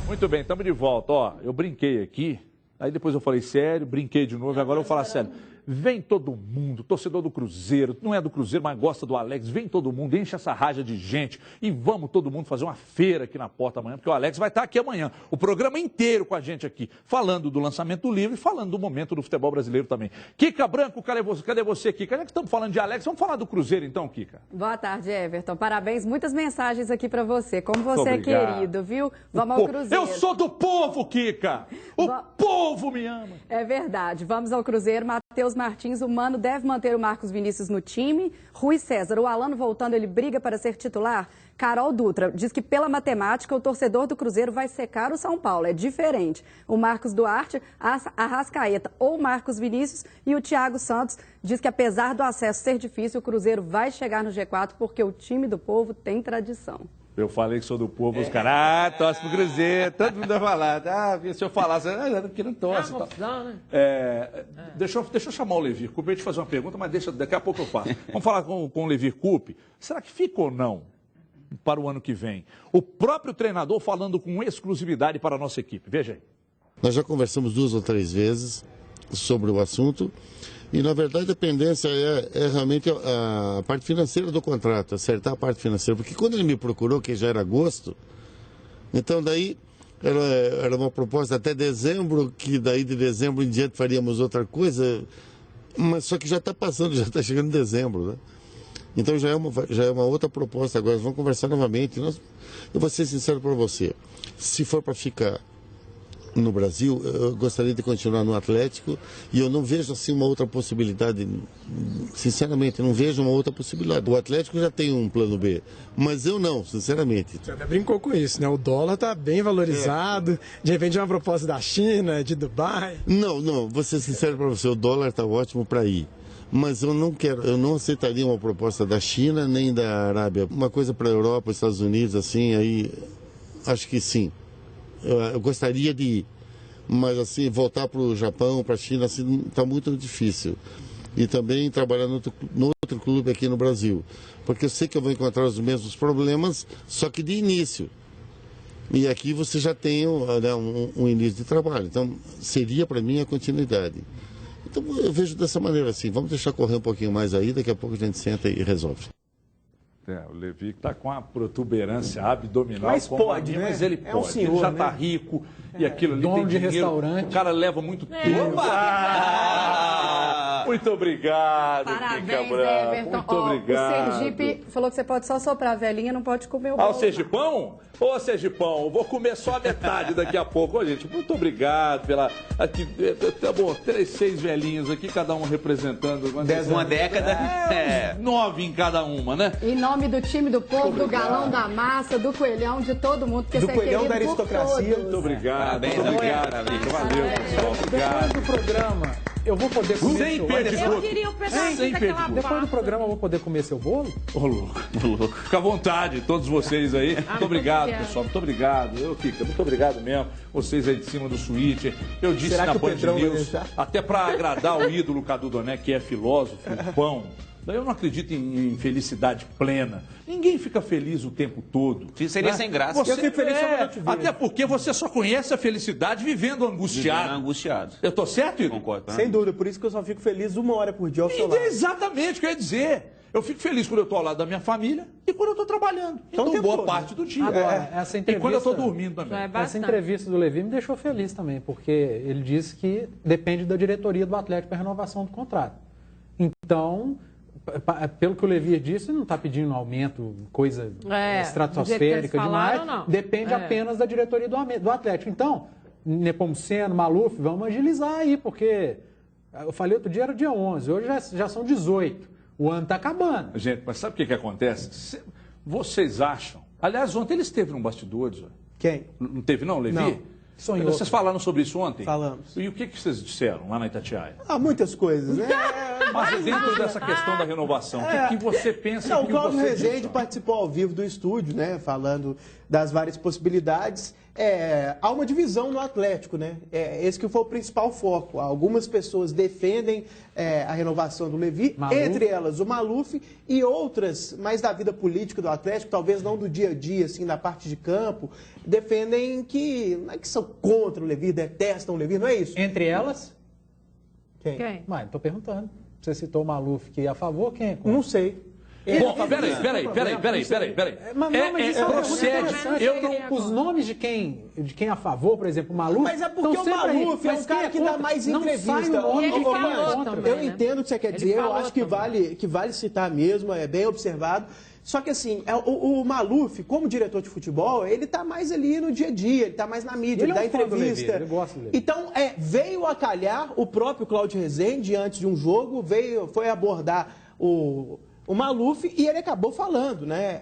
Muito bem, estamos de volta. Ó, eu brinquei aqui, aí depois eu falei sério, brinquei de novo, agora eu vou falar sério. Vem todo mundo, torcedor do Cruzeiro, não é do Cruzeiro, mas gosta do Alex, vem todo mundo, enche essa raja de gente e vamos todo mundo fazer uma feira aqui na porta amanhã, porque o Alex vai estar aqui amanhã, o programa inteiro com a gente aqui, falando do lançamento do livro e falando do momento do futebol brasileiro também. Kika Branco, cadê você, Kika? Já que estamos falando de Alex, vamos falar do Cruzeiro então, Kika? Boa tarde, Everton. Parabéns, muitas mensagens aqui para você. Como você é querido, viu? Vamos ao Cruzeiro. Eu sou do povo, Kika! O povo me ama! É verdade. Vamos ao Cruzeiro. Matheus Martins, o Mano deve manter o Marcos Vinícius no time. Rui César, o Alano voltando, ele briga para ser titular. Carol Dutra diz que pela matemática o torcedor do Cruzeiro vai secar o São Paulo. É diferente. O Marcos Duarte, Arrascaeta ou Marcos Vinícius e o Thiago Santos diz que apesar do acesso ser difícil, o Cruzeiro vai chegar no G4 porque o time do povo tem tradição. Eu falei que sou do povo, os caras, torce pro Cruzeiro, todo mundo vai falar. Se eu falasse, porque não torce. Né? Deixa eu chamar o Levir Coupe, eu ia te fazer uma pergunta, mas daqui a pouco eu faço. Vamos falar com o Levir Coupe. Será que fica ou não para o ano que vem? O próprio treinador falando com exclusividade para a nossa equipe. Veja aí. Nós já conversamos 2 ou 3 vezes sobre o assunto. E, na verdade, a pendência é realmente a parte financeira do contrato, acertar a parte financeira. Porque quando ele me procurou, que já era agosto, então daí era uma proposta até dezembro, que daí de dezembro em diante faríamos outra coisa, mas só que já está passando, já está chegando dezembro, né? Então já é uma outra proposta agora, vamos conversar novamente. Eu vou ser sincero para você, se for para ficar no Brasil, eu gostaria de continuar no Atlético e eu não vejo assim uma outra possibilidade, sinceramente, eu não vejo uma outra possibilidade. O Atlético já tem um plano B, mas eu não, sinceramente. Você até brincou com isso, né? O dólar está bem valorizado, de repente é uma proposta da China, de Dubai. Não, vou ser sincero para você, o dólar está ótimo para ir. Mas eu não aceitaria uma proposta da China nem da Arábia. Uma coisa para a Europa, Estados Unidos, assim, aí acho que sim. Eu gostaria de ir, mas assim, voltar para o Japão, para a China, assim, está muito difícil. E também trabalhar no outro clube aqui no Brasil, porque eu sei que eu vou encontrar os mesmos problemas, só que de início. E aqui você já tem um início de trabalho, então seria para mim a continuidade. Então eu vejo dessa maneira assim, vamos deixar correr um pouquinho mais aí, daqui a pouco a gente senta e resolve. O Levi está com uma protuberância abdominal. Mas pode, né? Mas ele pode. Um senhor, ele já né? está rico e aquilo ali dono tem de dinheiro. restaurante. O cara leva muito tempo. Muito obrigado, Parabéns, Kika Branco. Everton. Muito obrigado. O Sergipe falou que você pode só soprar a velhinha, não pode comer o bolo. O Sergipão? Ô, Sergipão, eu vou comer só a metade daqui a pouco. Ô, gente, muito obrigado pela... Aqui, tá bom, 6 velhinhos aqui, cada um representando... Uma década. 9 em cada uma, né? Em nome do time do povo, do galão da massa, do coelhão, de todo mundo, porque Do você é coelhão querido da aristocracia. por todos. Muito obrigado. Parabéns, Muito obrigado. parabéns. Valeu, pessoal. Obrigado. Depois do programa, eu vou poder comer Sem seu perder bolo. gosto. queria um pedacinho Sem daquela perder gosto. Depois do programa, eu vou poder comer seu bolo? Ô, louco. Fica à vontade, todos vocês aí. Muito obrigado, pessoal. Muito obrigado. Kika, muito obrigado mesmo. Vocês aí de cima do suíte. Eu disse Será na que o Band Pedrão vai News, deixar? até para agradar o ídolo Cadu Doné, que é filósofo, pão. Daí eu não acredito em felicidade plena. Ninguém fica feliz o tempo todo. Seria sem graça. Você, Eu fico feliz só quando eu te vejo. até porque você só conhece a felicidade vivendo angustiado. Angustiado. Eu tô certo, Igor? Concordo. Sem dúvida, por isso que eu só fico feliz 1 hora por dia ao seu lado. Exatamente o que eu ia dizer. Eu fico feliz quando eu estou ao lado da minha família e quando eu estou trabalhando. Então, tempo boa todo, parte do dia. Agora, essa E quando eu estou entrevista- dormindo também. Já é Essa bastante. entrevista do Levi me deixou feliz também, porque ele disse que depende da diretoria do Atlético para a renovação do contrato. Então, pelo que o Levi disse, não está pedindo aumento, coisa Do jeito que estratosférica eles falaram, demais. não. Depende apenas da diretoria do Atlético. Então, Nepomuceno, Maluf, vamos agilizar aí, porque eu falei outro dia era dia 11, hoje já são 18. O ano está acabando. Gente, mas sabe o que acontece? Vocês acham... Aliás, ontem ele esteve no bastidores. Ó. Quem? Não teve não, Levi? Não. Sonhou. Vocês falaram sobre isso ontem? Falamos. E o que vocês disseram lá na Itatiaia? Muitas coisas, né? Mas dentro dessa questão da renovação, o que você pensa? Não, e o Cláudio você Rezende diz, participou ao vivo do estúdio, né? Falando das várias possibilidades. Há uma divisão no Atlético, né? Esse que foi o principal foco. Algumas pessoas defendem a renovação do Levi, entre elas o Maluf, e outras, mais da vida política do Atlético, talvez não do dia a dia, assim, da parte de campo, defendem que não é que são contra o Levi, detestam o Levi, não é isso? Entre elas? Quem? Mas estou perguntando. Você citou o Maluf, que é a favor, quem é contra? Não sei. Bom, peraí. Mas isso é uma pergunta procede. interessante. Os nomes de quem é a favor, por exemplo, o Maluf. Mas é porque o Maluf é um cara que dá mais entrevista. Eu entendo o que você quer dizer, eu acho que vale citar mesmo, é bem observado. Só que assim, o Maluf, como diretor de futebol, ele tá mais ali no dia a dia, ele tá mais na mídia, ele dá entrevista. Ele gosta dele. Então, veio a calhar o próprio Cláudio Rezende, antes de um jogo, foi abordar o Maluf e ele acabou falando, né?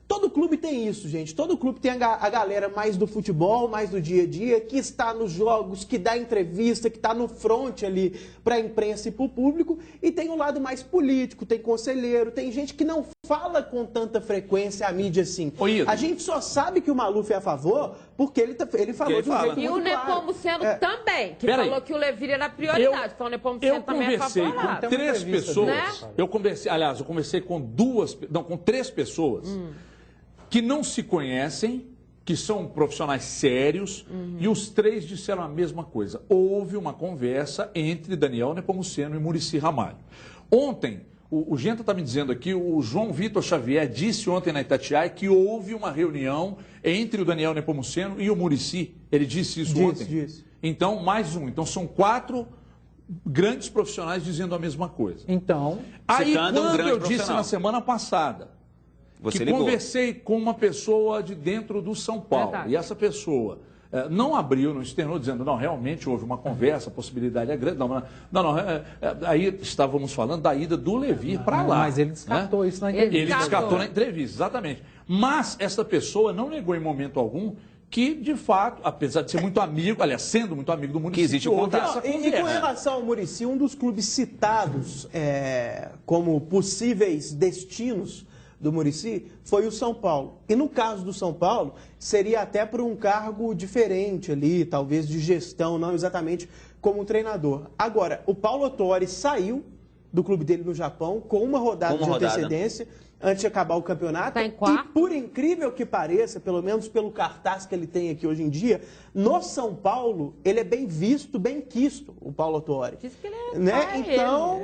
Todo clube tem isso, gente. Todo clube tem a galera mais do futebol, mais do dia a dia, que está nos jogos, que dá entrevista, que está no front ali para a imprensa e para o público. E tem um lado mais político, tem conselheiro, tem gente que não fala com tanta frequência a mídia assim. A gente só sabe que o Maluf é a favor porque ele falou de um jeito muito claro. E o Nepomuceno também, que falou que o Levi era prioridade. Então o Nepomuceno também é favorável. Eu conversei com 3 pessoas. Né? Eu conversei com com 3 pessoas que não se conhecem, que são profissionais sérios, e os 3 disseram a mesma coisa. Houve uma conversa entre Daniel Nepomuceno e Muricy Ramalho. Ontem, o Genta está me dizendo aqui, o João Vitor Xavier disse ontem na Itatiaia que houve uma reunião entre o Daniel Nepomuceno e o Muricy. Ele disse isso ontem? Disse. Então, mais um. Então, são 4 grandes profissionais dizendo a mesma coisa. Então, aí, quando eu disse na semana passada, conversei com uma pessoa de dentro do São Paulo, e essa pessoa não abriu, não externou, dizendo, não, realmente houve uma conversa, a possibilidade é grande. Aí estávamos falando da ida do Levi para lá. Mas ele descartou isso na entrevista. Ele descartou na entrevista, exatamente. Mas essa pessoa não negou em momento algum que, de fato, apesar de ser muito amigo, aliás, sendo muito amigo do Muricy, que existe o contato. E com relação ao Muricy, um dos clubes citados como possíveis destinos do Muricy foi o São Paulo. E no caso do São Paulo, seria até por um cargo diferente ali, talvez de gestão, não exatamente como um treinador. Agora, o Paulo Autuori saiu do clube dele no Japão com uma rodada de antecedência antes de acabar o campeonato. Tá em quarto. E por incrível que pareça, pelo menos pelo cartaz que ele tem aqui hoje em dia, no São Paulo, ele é bem visto, bem quisto, o Paulo Autuori. Diz que ele é né? Então,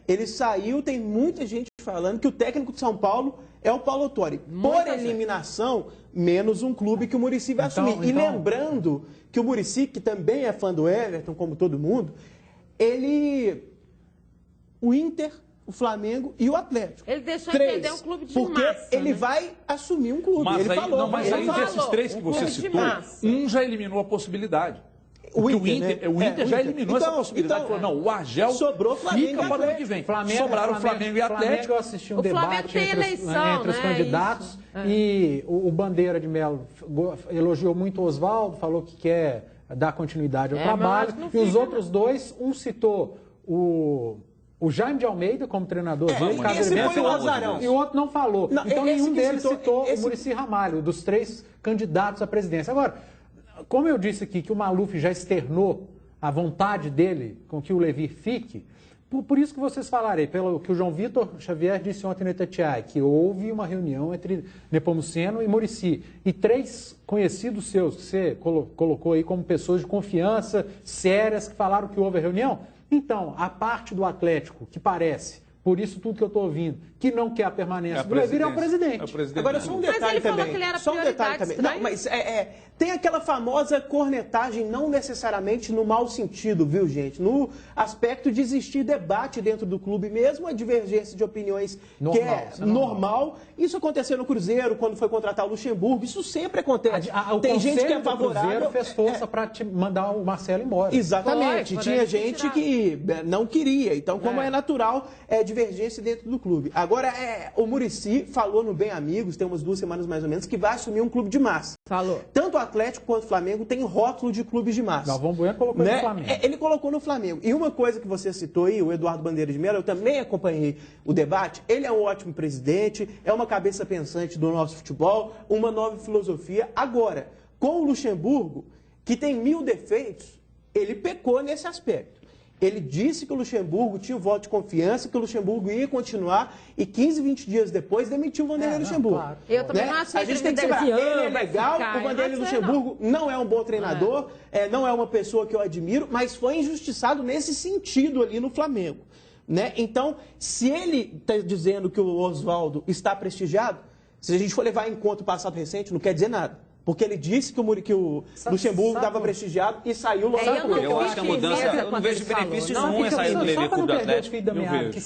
ele saiu, tem muita gente falando que o técnico de São Paulo é o Paulo Autuori. Por eliminação, menos um clube que o Muricy vai assumir. E lembrando que o Muricy, que também é fã do Everton, como todo mundo, o Inter, o Flamengo e o Atlético. Ele deixou entender um clube de porque massa. Porque ele vai assumir um clube. Mas ele aí, falou. mas aí desses 3 que você citou, um já eliminou a possibilidade. O Inter já eliminou essa possibilidade. Falou, não, o Argel sobrou fica para o ano que vem. Sobraram o Flamengo e Atlético. Eu assisti um debate entre os candidatos e o Bandeira de Melo elogiou muito o Oswaldo, falou que quer dar continuidade ao trabalho. E os outros 2, um citou o Jaime de Almeida como treinador dele, e o outro não falou. Então nenhum deles citou o Muricy Ramalho, dos 3 candidatos à presidência. Agora, como eu disse aqui que o Maluf já externou a vontade dele com que o Levi fique, por isso que vocês falarem, pelo que o João Vitor Xavier disse ontem no Itatiaia, que houve uma reunião entre Nepomuceno e Muricy. E 3 conhecidos seus, que você colocou aí como pessoas de confiança, sérias, que falaram que houve a reunião. Então, a parte do Atlético, que parece, por isso tudo que eu estou ouvindo, que não quer a permanência do Levi é o presidente. Agora, só um detalhe mas ele também. Falou que ele era só um detalhe também. Não, mas tem aquela famosa cornetagem, não necessariamente no mau sentido, viu, gente? No aspecto de existir debate dentro do clube, mesmo a divergência de opiniões que é normal. Isso aconteceu no Cruzeiro, quando foi contratar o Luxemburgo. Isso sempre acontece. Tem gente que é favorável. O Cruzeiro fez força para mandar o Marcelo embora. Exatamente. Tinha gente que não queria. Então, como é natural, divergência dentro do clube. Agora, o Muricy falou no Bem Amigos, tem umas 2 semanas mais ou menos, que vai assumir um clube de massa. Falou. Tanto o Atlético quanto o Flamengo tem rótulo de clubes de massa. Galvão Bueno colocou no Flamengo. Ele colocou no Flamengo. E uma coisa que você citou aí, o Eduardo Bandeira de Mello, eu também acompanhei o debate, ele é um ótimo presidente, é uma cabeça pensante do nosso futebol, uma nova filosofia. Agora, com o Luxemburgo, que tem 1000 defeitos, ele pecou nesse aspecto. Ele disse que o Luxemburgo tinha o voto de confiança, que o Luxemburgo ia continuar e 15, 20 dias depois demitiu o Vanderlei Luxemburgo. Claro. Eu também não aceito. A gente tem que separar. Ele é legal, o Vanderlei Luxemburgo não é um bom treinador, não é uma pessoa que eu admiro, mas foi injustiçado nesse sentido ali no Flamengo. Né? Então, se ele está dizendo que o Oswaldo está prestigiado, se a gente for levar em conta o passado recente, não quer dizer nada. Porque ele disse que o Luxemburgo estava prestigiado e saiu logo. Eu acho que a mudança, eu não vejo benefício nenhum em sair do Levi Clube do Atlético.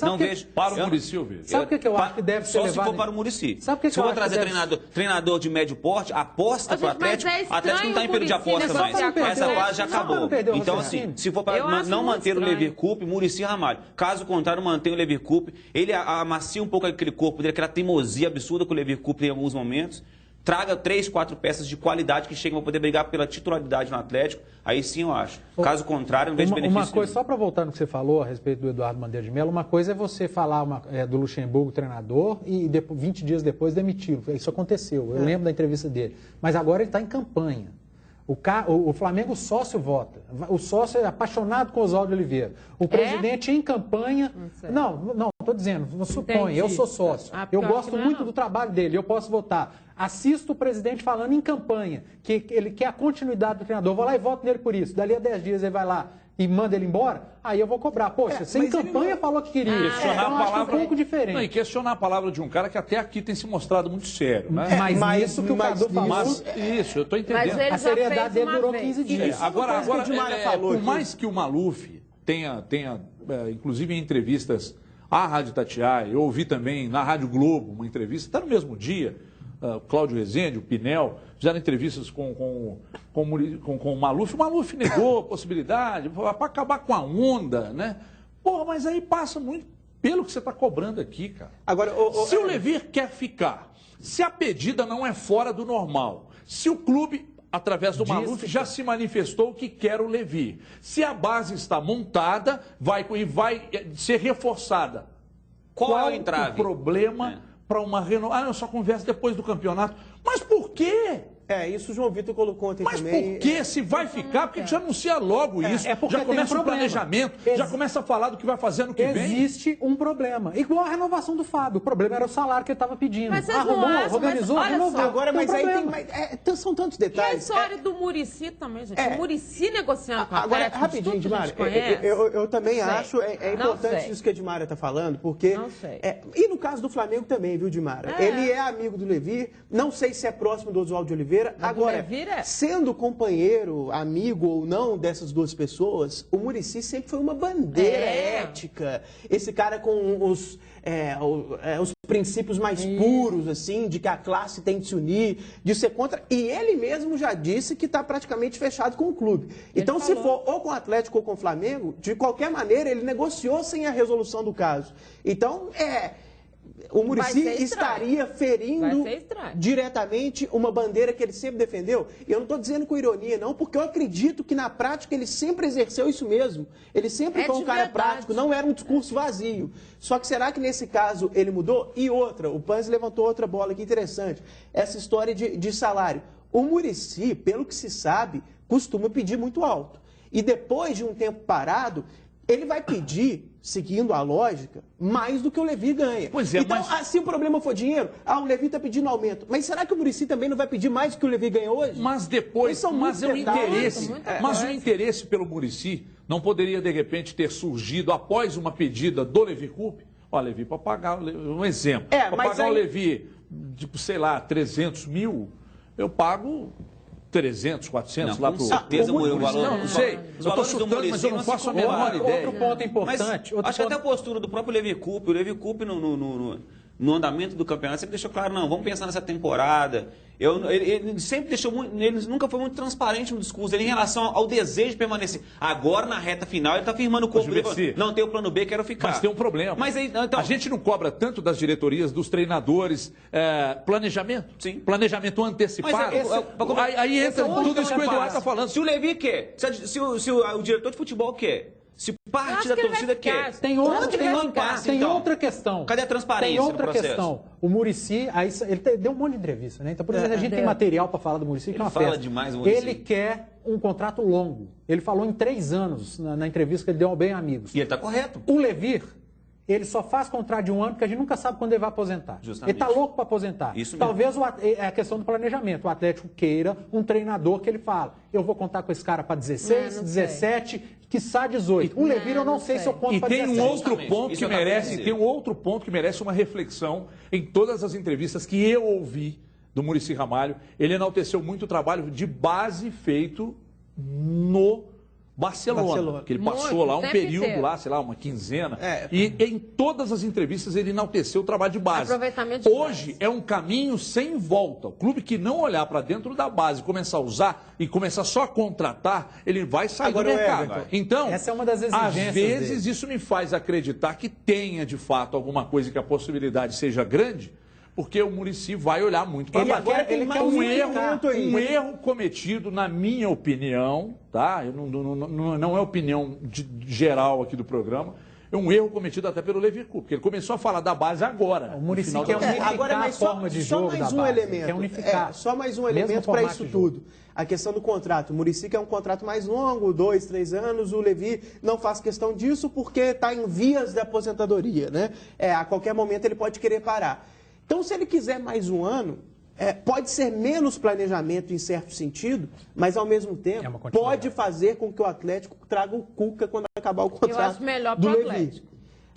Não vejo. Para o Muricy, eu vejo. Sabe o que eu acho que deve ser levado? Só se for para o Muricy. Se eu for trazer treinador de médio porte, aposta para o Atlético, o Atlético não está em período de aposta mais. Essa fase já acabou. Então, assim, se for para não manter o Levi Coupe, Muricy e Ramalho. Caso contrário, mantém o Levi Coupe. Ele amacia um pouco aquele corpo dele, aquela teimosia absurda que o Levi Coupe tem em alguns momentos. Traga 3, 4 peças de qualidade que chegam a poder brigar pela titularidade no Atlético, aí sim eu acho. Caso contrário, não vejo benefício. Uma coisa, só para voltar no que você falou a respeito do Eduardo Bandeira de Mello, uma coisa é você falar do Luxemburgo treinador e 20 dias depois demiti-lo. Isso aconteceu, eu lembro da entrevista dele. Mas agora ele está em campanha. O Flamengo, o sócio vota. O sócio é apaixonado com o Oswaldo Oliveira. O presidente em campanha... Não, estou dizendo, suponha, eu sou sócio. Eu gosto muito do trabalho dele, eu posso votar. Assisto o presidente falando em campanha que ele quer a continuidade do treinador. Vou lá e voto nele por isso. Dali a 10 dias ele vai lá e manda ele embora, aí eu vou cobrar. Poxa, você em campanha falou que queria. Questionar a palavra um pouco diferente. Não, e questionar a palavra de um cara que até aqui tem se mostrado muito sério, né? Mas isso que o Cadu falou... Isso, eu estou entendendo. A seriedade dele durou 15 dias. Agora por mais que o Maluf tenha inclusive em entrevistas à Rádio Itatiaia, eu ouvi também na Rádio Globo uma entrevista, até no mesmo dia, o Cláudio Rezende, o Pinel, fizeram entrevistas com o Maluf. O Maluf negou a possibilidade para acabar com a onda, né? Porra, mas aí passa muito pelo que você está cobrando aqui, cara. Agora, se o Levi quer ficar, se a pedida não é fora do normal, se o clube, através do Maluf, já se manifestou que quer o Levi, se a base está montada vai ser reforçada, qual é o entrave? O problema para uma renovação? Eu só converso depois do campeonato. Mas por quê? Isso o João Vitor colocou ontem também. Mas por quê? Se vai ficar, porque já anuncia logo isso. Já começa o planejamento, já começa a falar do que vai fazer no que vem. Existe um problema. Igual a renovação do Fábio. O problema era o salário que ele estava pedindo. Mas organizou, renovou. Agora, mas aí são tantos detalhes. E a história do Muricy também, gente. O Muricy negociando com a Agora, rapidinho, Edmara, eu também acho, é importante isso que a Edmara está falando, porque... E no caso do Flamengo também, viu, Edmara? Ele é amigo do Levi, não sei se é próximo do Oswaldo Oliveira. Agora, sendo companheiro, amigo ou não dessas duas pessoas, o Muricy sempre foi uma bandeira ética. Esse cara com os princípios mais puros, assim, de que a classe tem que se unir, de ser contra. E ele mesmo já disse que está praticamente fechado com o clube. Então, se for ou com o Atlético ou com o Flamengo, de qualquer maneira, ele negociou sem a resolução do caso. Então, o Muricy estaria ferindo diretamente uma bandeira que ele sempre defendeu. E eu não estou dizendo com ironia, não, porque eu acredito que na prática ele sempre exerceu isso mesmo. Ele sempre foi um cara prático, não era um discurso vazio. Só que será que nesse caso ele mudou? E outra, o Panzi levantou outra bola aqui interessante, essa história de salário. O Muricy, pelo que se sabe, costuma pedir muito alto. E depois de um tempo parado, ele vai pedir, seguindo a lógica, mais do que o Levi ganha. Então, se o problema for dinheiro, o Levi está pedindo aumento. Mas será que o Muricy também não vai pedir mais do que o Levi ganha hoje? Mas o interesse pelo Muricy não poderia, de repente, ter surgido após uma pedida do Levi Coupe? Levi, para pagar, um exemplo, para pagar o Levi, tipo, sei lá, 300 mil, eu pago 300, 400 lá para o... Com certeza, o valor... Não sei. Eu estou chutando, mas eu não faço a menor ideia. Outro ponto importante... Acho que até a postura do próprio Levi Coupe, o Levi Coupe no andamento do campeonato, sempre deixou claro, não, vamos pensar nessa temporada. Ele sempre deixou muito, ele nunca foi muito transparente no discurso dele em relação ao desejo de permanecer. Agora, na reta final, ele está firmando o corpo dele. Não tem o plano B, quero ficar. Mas tem um problema. Mas aí, então... A gente não cobra tanto das diretorias, dos treinadores, planejamento. Sim. Planejamento antecipado. Aí entra tudo isso que o Eduardo está falando. Se o Levi quer, se o diretor de futebol quer, se parte da torcida quer. Tem outra questão. Cadê a transparência no processo? Questão. O Muricy, ele deu um monte de entrevista, né? Então, por exemplo, a gente tem material para falar do Muricy, que é uma festa. Demais o Muricy. Ele quer um contrato longo. Ele falou em 3 anos na entrevista que ele deu ao Bem Amigos. E ele está correto. O Levir, ele só faz contrato de 1 ano porque a gente nunca sabe quando ele vai aposentar. Justamente. Ele está louco para aposentar. Isso mesmo. Talvez é a questão do planejamento. O Atlético queira um treinador que ele fala, eu vou contar com esse cara para 16, 17, quiçá 18. O Levir eu não sei se eu conto para 17. E tem um outro ponto que merece uma reflexão em todas as entrevistas que eu ouvi do Muricy Ramalho. Ele enalteceu muito o trabalho de base feito no Barcelona, que ele passou lá um período lá, sei lá, uma quinzena, e em todas as entrevistas ele enalteceu o trabalho de base. Hoje é um caminho sem volta. O clube que não olhar para dentro da base, começar a usar e começar só a contratar, ele vai sair do mercado. Então, essa é uma das exigências às vezes dele. Isso me faz acreditar que tenha de fato alguma coisa que a possibilidade seja grande, porque o Muricy vai olhar muito para baixo. Um erro cometido, na minha opinião, tá? Não é opinião geral aqui do programa, é um erro cometido até pelo Levir Coupe, porque ele começou a falar da base agora. O Muricy quer unificar a forma de jogo da base. Quer unificar. Só mais um elemento para isso tudo. A questão do contrato. O Muricy quer um contrato mais longo, 2, 3 anos. O Levir não faz questão disso porque está em vias de aposentadoria, né? A qualquer momento ele pode querer parar. Então, se ele quiser mais um ano, pode ser menos planejamento em certo sentido, mas, ao mesmo tempo, pode fazer com que o Atlético traga o Cuca quando acabar o contrato. Eu acho melhor para o Atlético.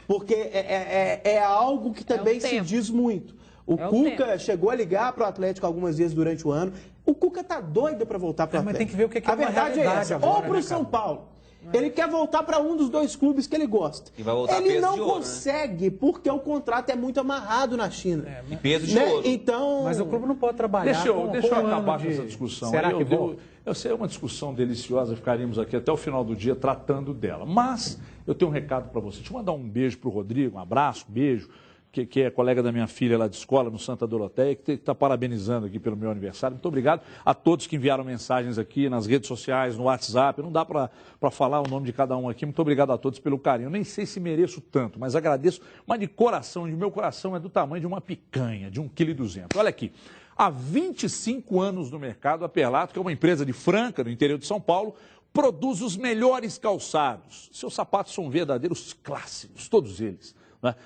Porque é algo que também se diz muito. O Cuca chegou a ligar para o Atlético algumas vezes durante o ano. O Cuca está doido para voltar para o Atlético. Mas tem que ver o que é a verdade é essa. Agora, ou para o São Paulo. Ele quer voltar para um dos 2 clubes que ele gosta. E vai voltar ele peso não de ouro, consegue, porque o contrato é muito amarrado na China. E peso de ouro. Então... Mas o clube não pode trabalhar Deixa eu acabar com essa discussão. Será que volta? Eu sei, é uma discussão deliciosa, ficaríamos aqui até o final do dia tratando dela. Mas eu tenho um recado para você. Deixa eu mandar um beijo para o Rodrigo, um abraço, um beijo, que é colega da minha filha lá de escola, no Santa Doroteia, que está parabenizando aqui pelo meu aniversário. Muito obrigado a todos que enviaram mensagens aqui nas redes sociais, no WhatsApp. Não dá para falar o nome de cada um aqui. Muito obrigado a todos pelo carinho. Eu nem sei se mereço tanto, mas agradeço. Mas de coração, de meu coração, é do tamanho de uma picanha, de 1,2 kg. Olha aqui. Há 25 anos no mercado, a Perlato, que é uma empresa de Franca, no interior de São Paulo, produz os melhores calçados. Seus sapatos são verdadeiros clássicos, todos eles.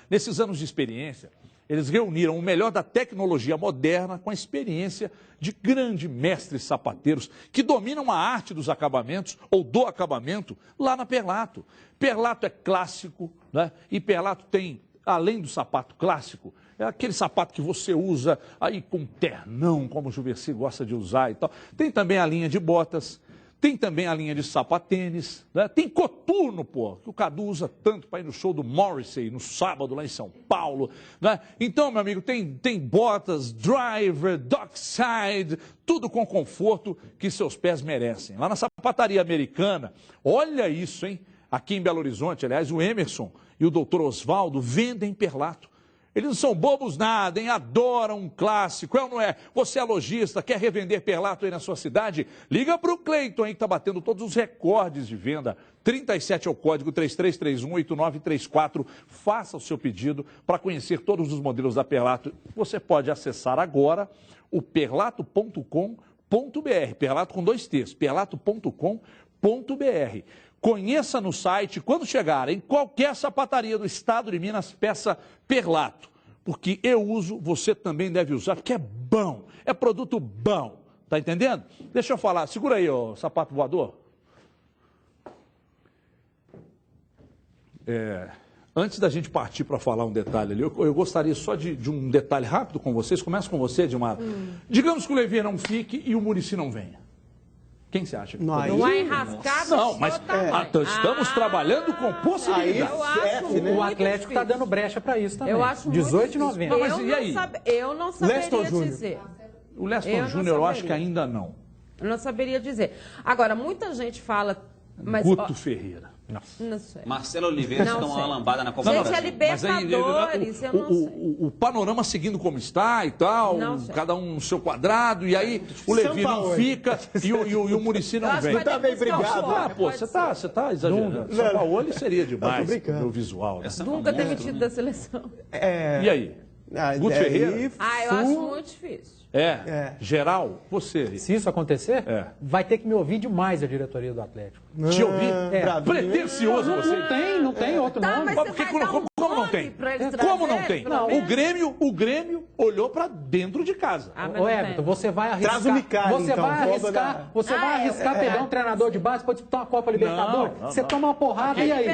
Nesses anos de experiência, eles reuniram o melhor da tecnologia moderna com a experiência de grandes mestres sapateiros que dominam a arte dos acabamentos ou do acabamento lá na Perlato. Perlato é clássico, né? E Perlato tem, além do sapato clássico, é aquele sapato que você usa aí com ternão, como o Juverci gosta de usar e tal. Tem também a linha de botas. Tem também a linha de sapatênis, né? Tem coturno, que o Cadu usa tanto para ir no show do Morrissey, no sábado lá em São Paulo, né? Então, meu amigo, tem botas, driver, dockside, tudo com conforto que seus pés merecem. Lá na sapataria americana, olha isso, hein? Aqui em Belo Horizonte, aliás, o Emerson e o doutor Oswaldo vendem Perlato. Eles não são bobos nada, hein? Adoram um clássico, é ou não é? Você é lojista, quer revender Perlato aí na sua cidade? Liga para o Cleiton, hein, que está batendo todos os recordes de venda. 37 é o código, 3331-8934. Faça o seu pedido para conhecer todos os modelos da Perlato. Você pode acessar agora o perlato.com.br. Perlato com 2 T's, perlato.com.br. Conheça no site, quando chegar em qualquer sapataria do estado de Minas, peça Perlato. Porque eu uso, você também deve usar, porque é bom, é produto bom. Tá entendendo? Deixa eu falar, segura aí, ó, sapato voador. Antes da gente partir para falar um detalhe ali, eu gostaria só de um detalhe rápido com vocês. Começo com você, Edmar. Digamos que o Levir não fique e o Muricy não venha. Quem você acha que poderia? Não é enrascado. Não, mas estamos trabalhando com possibilidades. O Atlético está dando brecha para isso também. Eu acho 18 de novembro. Mas e aí? Eu não saberia dizer. O Leston Júnior eu acho que ainda não. Eu não saberia dizer. Agora, muita gente fala... Mas, Guto Ferreira. Não sei. Marcelo Oliveira estão uma lambada na Copa do Brasil. Gente, é Libertadores, eu não sei. O panorama seguindo como está e tal, cada um no seu quadrado, e aí o Levi não fica e o Muricy não vem. Tá bem brigado. Pô, você tá exagerando. São Paulo seria demais no visual. Né? Nunca demitido da seleção. E aí? Guto Ferreira? Eu acho muito difícil. Geral, você. Se isso acontecer, vai ter que me ouvir demais a diretoria do Atlético. Te ouvir? Pretencioso você. Não tem outro nome. Mas como não tem? Como não tem? O Grêmio olhou pra dentro de casa. Ô, Everton, você vai arriscar. Traz o Micali, Você vai arriscar pegar um treinador de base para disputar uma Copa Libertadores? Você toma uma porrada e aí?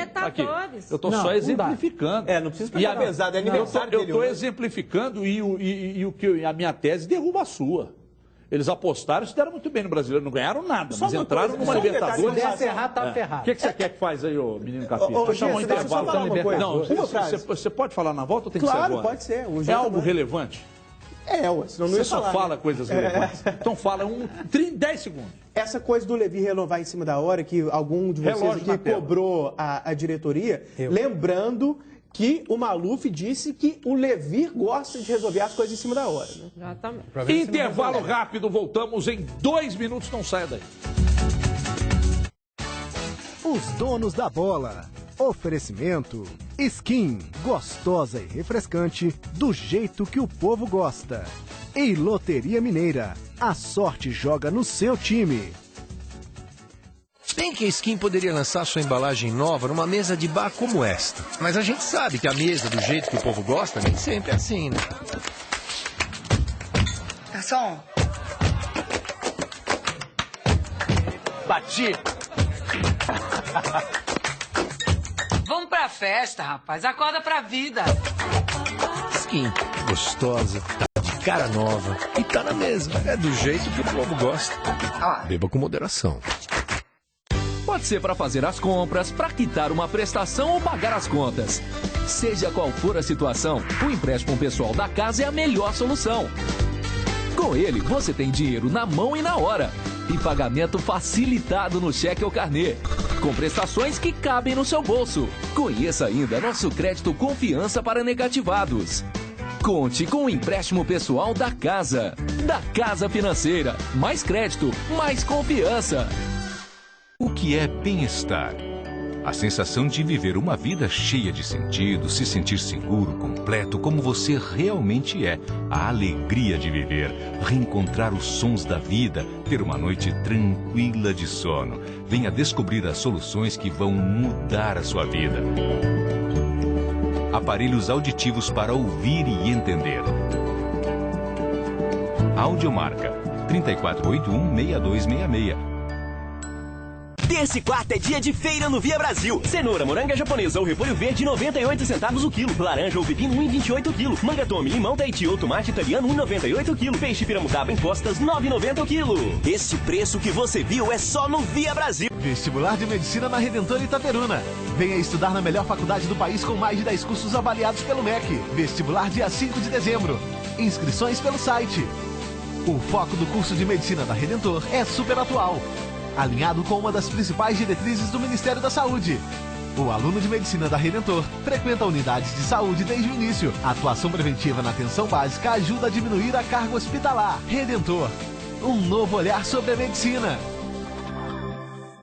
Eu tô só exemplificando. Não precisa pegar pesado, é aniversário dele. Eu tô exemplificando e a minha tese derruba a sua. Eles apostaram e se deram muito bem no Brasileiro. Não ganharam nada, mas entraram numa Libertadores. Se desse errado, tá ferrado. O que você quer que faz aí, ô menino Capita? Deixa eu intervalo. Não, você pode falar na volta ou tem que ser agora? Claro, pode ser. É algo relevante? Senão não você só fala coisas relevantes. Então fala 10 segundos. Essa coisa do Levi renovar em cima da hora, que algum de vocês aqui cobrou a diretoria, lembrando que o Maluf disse que o Levi gosta de resolver as coisas em cima da hora. Né? Exatamente. Intervalo rápido, voltamos em 2 minutos, não saia daí. Os donos da bola. Oferecimento. Skin, gostosa e refrescante, do jeito que o povo gosta. E Loteria Mineira, a sorte joga no seu time. Bem que a Skin poderia lançar sua embalagem nova numa mesa de bar como esta. Mas a gente sabe que a mesa, do jeito que o povo gosta, nem sempre é assim, né? Garçom. Bati. Vamos pra festa, rapaz. Acorda pra vida. Skin, gostosa, tá de cara nova e tá na mesa. É do jeito que o povo gosta. Beba com moderação. Pode ser para fazer as compras, para quitar uma prestação ou pagar as contas. Seja qual for a situação, o empréstimo pessoal da casa é a melhor solução. Com ele, você tem dinheiro na mão e na hora. E pagamento facilitado no cheque ou carnê. Com prestações que cabem no seu bolso. Conheça ainda nosso crédito confiança para negativados. Conte com o empréstimo pessoal da Casa. Da Casa Financeira. Mais crédito, mais confiança. O que é bem-estar? A sensação de viver uma vida cheia de sentido, se sentir seguro, completo, como você realmente é. A alegria de viver, reencontrar os sons da vida, ter uma noite tranquila de sono. Venha descobrir as soluções que vão mudar a sua vida. Aparelhos auditivos para ouvir e entender. Audiomarca 3481-6266. Terça e quarta é dia de feira no Via Brasil. Cenoura, moranga japonesa ou repolho verde, 98 centavos o quilo. Laranja ou pepino, 1,28 o quilo. Manga tome, limão, Tahiti ou tomate italiano, 1,98 o quilo. Peixe piramutaba em postas, 9,90 o quilo. Esse preço que você viu é só no Via Brasil. Vestibular de Medicina na Redentor Itaperuna. Venha estudar na melhor faculdade do país com mais de 10 cursos avaliados pelo MEC. Vestibular dia 5 de dezembro. Inscrições pelo site. O foco do curso de Medicina da Redentor é super atual, alinhado com uma das principais diretrizes do Ministério da Saúde. O aluno de Medicina da Redentor frequenta unidades de saúde desde o início. A atuação preventiva na atenção básica ajuda a diminuir a carga hospitalar. Redentor, um novo olhar sobre a medicina.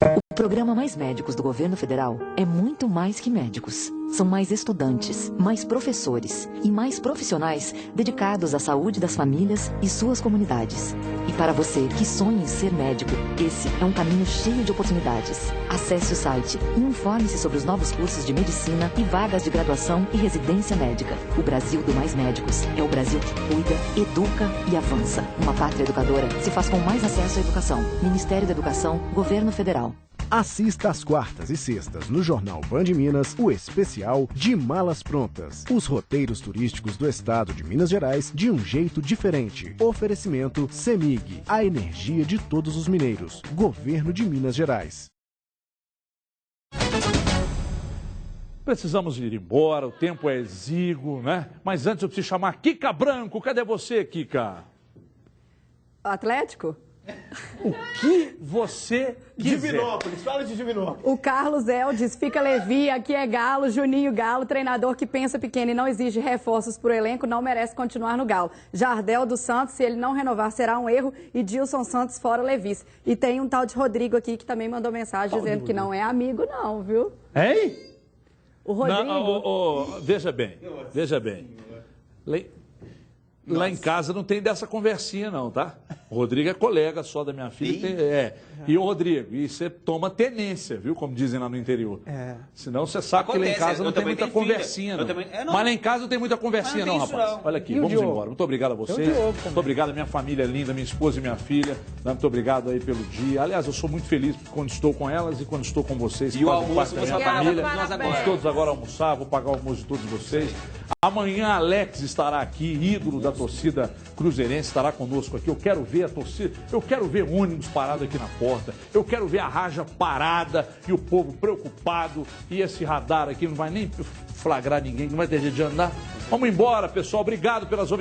O programa Mais Médicos do Governo Federal é muito mais que médicos. São mais estudantes, mais professores e mais profissionais dedicados à saúde das famílias e suas comunidades. E para você que sonha em ser médico, esse é um caminho cheio de oportunidades. Acesse o site e informe-se sobre os novos cursos de medicina e vagas de graduação e residência médica. O Brasil do Mais Médicos é o Brasil que cuida, educa e avança. Uma pátria educadora se faz com mais acesso à educação. Ministério da Educação, Governo Federal. Assista às quartas e sextas no Jornal Band Minas, o especial de Malas Prontas. Os roteiros turísticos do estado de Minas Gerais de um jeito diferente. Oferecimento CEMIG, a energia de todos os mineiros. Governo de Minas Gerais. Precisamos ir embora, o tempo é exíguo, né? Mas antes eu preciso chamar Kika Branco. Cadê você, Kika? Atlético? O que você quiser. Divinópolis, fala de Divinópolis. O Carlos Eldes, fica Levi, aqui é Galo, Juninho Galo, treinador que pensa pequeno e não exige reforços para o elenco, não merece continuar no Galo. Jardel dos Santos, se ele não renovar, será um erro. E Dilson Santos fora Levis. E tem um tal de Rodrigo aqui que também mandou mensagem dizendo que não é amigo não, viu? Hein? O Rodrigo... Não, veja bem. Lá em casa não tem dessa conversinha não, tá? O Rodrigo é colega só da minha filha. E o Rodrigo, e você toma tenência, viu? Como dizem lá no interior. Senão você sabe que lá em casa não tem muita conversinha, não. Mas lá em casa não tem muita conversinha não, rapaz. Olha aqui, vamos embora. Muito obrigado a vocês. Muito obrigado à minha família linda, minha esposa e minha filha. Muito obrigado aí pelo dia. Aliás, eu sou muito feliz quando estou com elas e quando estou com vocês. E o almoço, da minha família. Vamos todos agora almoçar, vou pagar o almoço de todos vocês. Amanhã Alex estará aqui, ídolo da torcida cruzeirense, estará conosco aqui. Eu quero ver a torcida, eu quero ver ônibus parado aqui na porta, eu quero ver a Raja parada e o povo preocupado. E esse radar aqui não vai nem flagrar ninguém, não vai ter jeito de andar. Vamos embora, pessoal. Obrigado pelas homenagens.